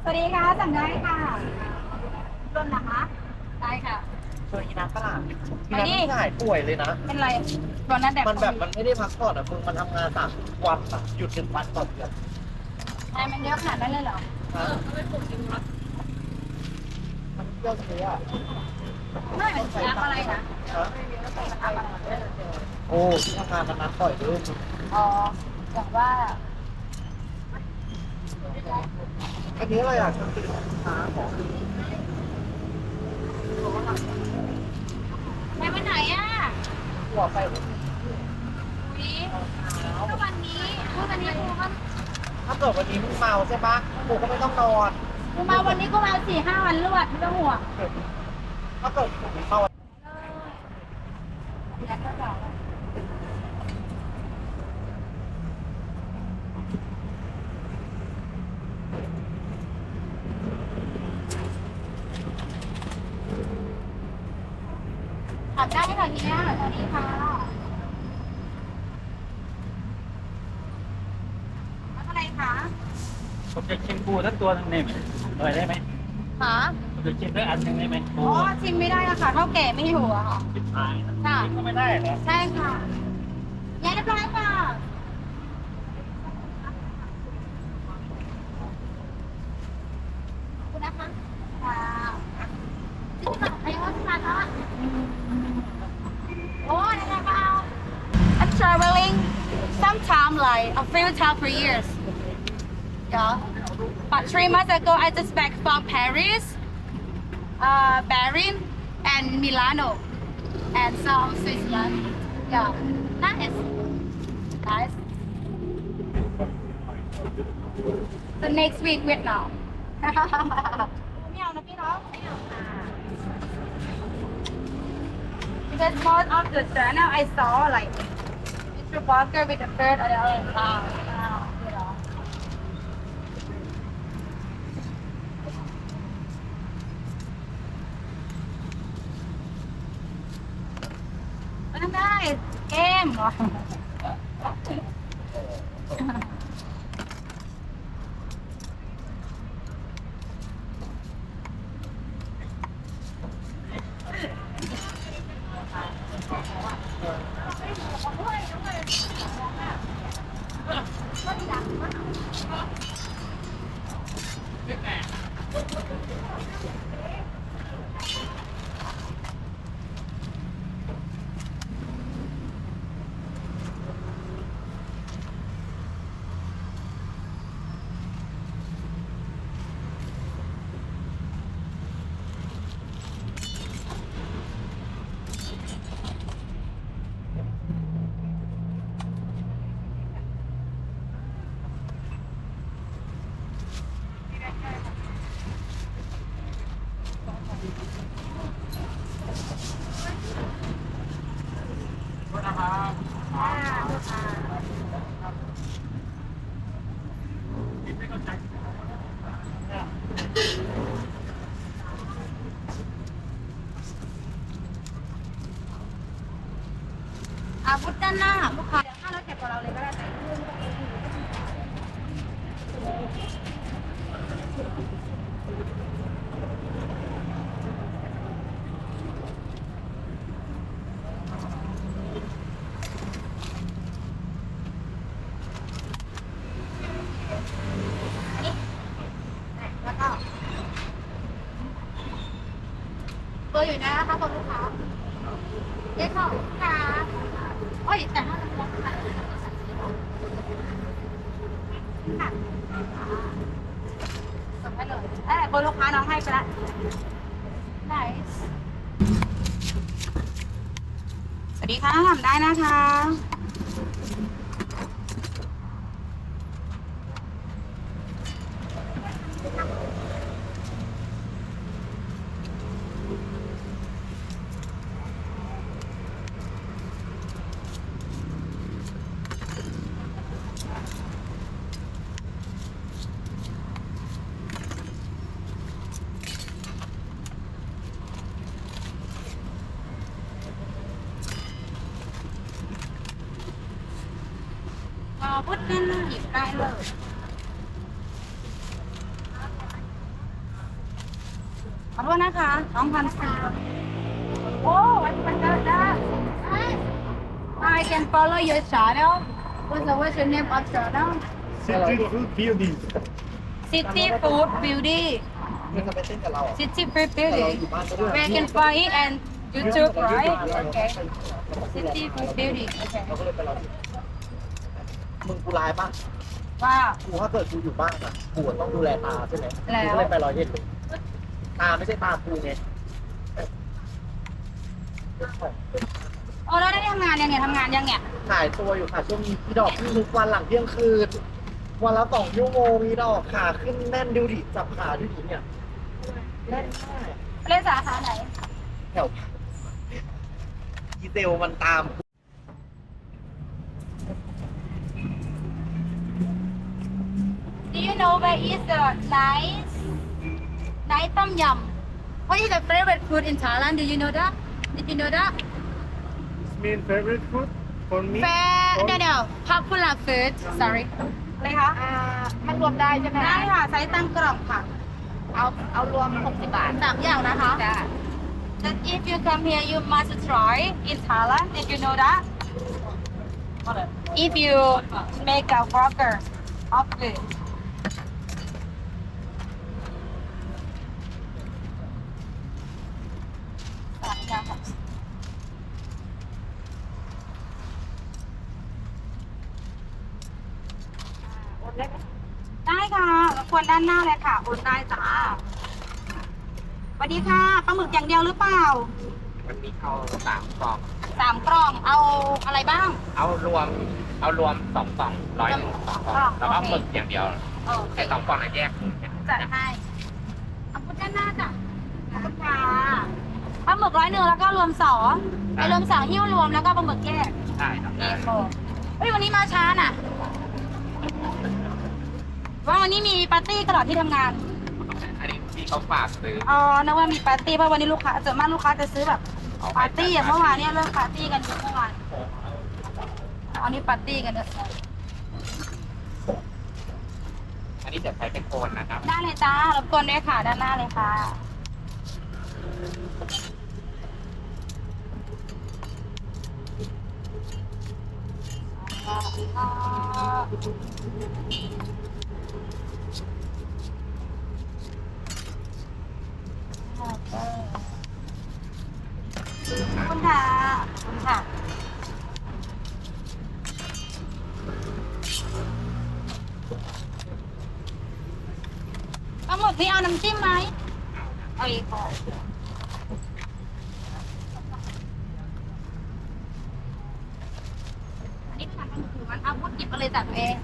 วัสดีค่ะสั่งได้ค่ะต้นนะคะได้ค่ะเจออีนัทตลาดอีไปดินัทมันหายป่วยเลยนะเป็นไรตอนนั้นแดดมันแบบมันไม่ได้พักผ่อนอ่ะมึงมันทำงาน30 วันอ่ะหยุด1 วันต่อเดือนนายมันเยอะขนาดนั้นเลยเหรอฮะมันเที่ยวเยอะอะไม่เป็นรักอะไรนะ ฮะโอ้ที่ทำงานมันนัดบ่อยด้วย อ๋ออย่างว่า อันนี้อะไรอ่ะคือขาของ นายไปไหนอ่ะหัวไปอุ้ยก็วันนี้วันนี้กูก็ ถ้าเกิดวันนี้มึงเมาใช่ปะกูก็ไม่ต้องนอน กูมาวันนี้กูมา4-5 วันรวดไม่ต้องห่วงถ้าเกิดมึงเมาแล้วก็บอกขับได้ค่ะเนี้ยสวัสดีค่ะแล้วอะไรคะ ผมจะชิมปูสักตัวหนึงได้ไหมหน่อยได้ไหมคะ ผมจะชิมด้วยอันหนึ่งได้ไหมปู อ๋อชิมไม่ได้อะค่ะเท่าแก่ไม่อยู่อะค่ะ ชิมหายนะ ค่ะ ชิมก็ไม่ได้เหรอ ใช่ค่ะแย่เรียบร้อยค่ะขอบคุณนะคะค่ะที่ไหนไอ้ว่าที่ร้านละโอ้ยนะคะ I'm traveling sometime like a few times per years yeah but 3 months ago I just back from Paris Berlin and Milano and some Switzerland yeah nice nice the next week Vietnam ไม่เอานะพี่เนาะไม่เอาค่ะ because most of the channel I saw like Mr. Walker with the bird and all that you know ไม่ทำได้เกมเหรออาวุธด้านหน้าลูกค้าเดี๋ยวถ้าเราเก็บกับเราเลยก็ได้แล้วก็เบอร์อยู่นะคะคุณลูกค้าเรียกเข้าค่ะโอ้ยแต่ถ้าเราค่ะค่ะส่งให้เลยเบอร์ลูกค้าน้องให้ไปละ nice สวัสดีค่ะทำได้นะคะพุทธนั่นหยิบได้เลย ขอโทษนะคะ2,400 โอ้ I forgot that I can follow your channel what's your name of channel Street food building. City Food Beauty มันจะไปเต้นกับเราอ่ะ City Food แต่เรา Beauty อยู่บ้านก็ด้วย where can find it and YouTube right okay City Food Beauty okay เราก็เลยไปรอมึงกูร้ายป่ะ ว่า กูถ้าเกิดกูอยู่บ้านอ่ะกูต้องดูแลตาใช่ไหม แล้ว กูก็เลยไป100 เยนเลยตาไม่ใช่ตากูไง โอ้แล้วได้ทำงานยังเนี่ยทำงานยังเนี่ย ขายตัวอยู่ค่ะช่วงนี้พี่ดอกขึ้นทุกวันหลังเที่ยงคืน วันละ2 ชั่วโมงมีดอกขาขึ้นแน่นดูดิจับขาดูดิเนี่ยแน่นมาก เล่นสาขาไหน แถวดีเซลมันตาม Do you know where is the nice Tom Yum What is the favorite food in Thailand Do you know that Did you know that Main favorite food for me. No popular food sorry อะไรคะ มันรวมได้ใช่ไหม ได้ค่ะไซส์ตั้งกล่องค่ะ เอารวม60 บาท 3 อย่างนะคะ จ้ะ That if you come here you must try in Thailand Did you know that If you make a burger of it 3 อย่างค่ะได้ค่ะรบกวนด้านหน้าเลยค่ะโอนได้จ้าสวัสดีค่ะปลาหมึกอย่างเดียวหรือเปล่า มันมีเอา3 กล่อง 3 กล่องเอาอะไรบ้าง เอารวม2 กล่อง101 2 กล่องแล้วก็หมึกอย่างเดียว โอเค แค่2 กล่องแล้วแยก จัดให้เอาคุณด้านหน้าจ้ะขอบคุณค่ะปลาหมึก101แล้วก็รวม2ไอ้รวม2หิ้วรวมแล้วก็ปลาหมึกแยก ใช่ครับ เอโฟเฮ้ยวันนี้มาช้าน่ะว่าวันนี้มีปาร์ตี้ตลอดที่ทำงาน อันนี้ที่เขาฝากซื้อ อ๋อนึกว่ามีปาร์ตี้เพราะวันนี้ลูกค้าส่วนมากลูกค้าจะซื้อแบบปาร์ตี้อย่างเมื่อวานเนี่ยเริ่มปาร์ตี้กันอยู่เมื่อวานอันนี้ปาร์ตี้กันเยอะ อันนี้จะใช้เป็นโคนนะครับ ได้เลยจ้ารบกวนด้วยค่ะด้านหน้าเลยค่ะขอบคุณค่ะขอบคุณค่ะปลาหมึกนี่เอาน้ำจิ้มไหมเอาอีกค่ะอันนี้ค่ะมันถือมันเอาพุทหยิบมาเลยจากตัวเอง